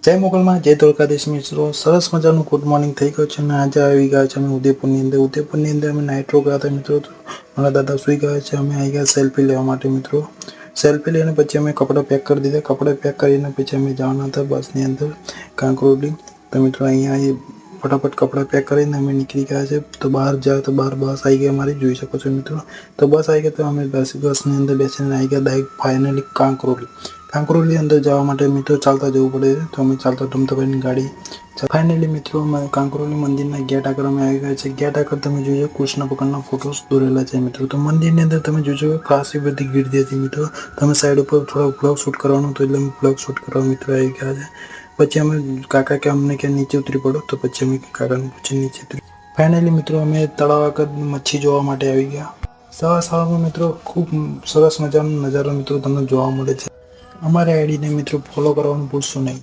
જય મોગલમાં જય દ્વારકાધીશ મિત્રો, સરસ મજાનું ગુડ મોર્નિંગ થઈ ગયું છે અને આજે આવી ગયા છે અમે ઉદયપુરની અંદર અમે નાઇટ રોક ગયા હતા મિત્રો. મારા દાદા સુઈ ગયા છે, અમે આવી ગયા સેલ્ફી લેવા માટે મિત્રો. સેલ્ફી લઈને પછી અમે કપડાં પેક કરી દીધા. કપડાં પેક કરીને પછી અમે જવાના હતા બસની અંદર કાંકરોલી. તો મિત્રો અહીંયા ફટાફટ કપડાં પેક કરીને અમે નીકળી ગયા છે. તો બહાર જાય તો બહાર બસ આવી ગઈ અમારી, જોઈ શકો છો મિત્રો. તો બસ આવી ગઈ તો અમે બસની અંદર બેસીને આવી ગયા ડાયરેક્ટ ફાઇનલી કાંકરોલી અંદર જવા માટે મિત્રો ચાલતા જવું પડે છે. તો અમે ચાલતા ટમટમની ગાડી ફાઇનલી મિત્રો અમે કાંકરોલી મંદિરના ગેટ આગળ અમે આવી ગયા છે. ગેટ આગળ તમે જોજો કૃષ્ણ ભગવાનના ફોટોસ દોરેલા છે મિત્રો. તો મંદિરની અંદર તમે જોજો ખાસી બધી ગીરદી હતી મિત્રો. તમે સાઈડ ઉપર થોડો બ્લોગ શૂટ કરવાનું તો એટલે અમે બ્લોગ શૂટ કરવા મિત્રો આવી ગયા છે. પછી અમે કાકા કે અમને કે નીચે ઉતરી પડો, તો પછી અમે કાકાને પછી નીચે ઉતરી. ફાઇનલી મિત્રો અમે તળાવ આગળ મચ્છી જોવા માટે આવી ગયા. સવારમાં મિત્રો ખૂબ સરસ મજાનો નજારો મિત્રો તમને જોવા મળે છે. અમારી આઈડીને મિત્રો ફોલો કરવાનું ભૂલશો નહીં.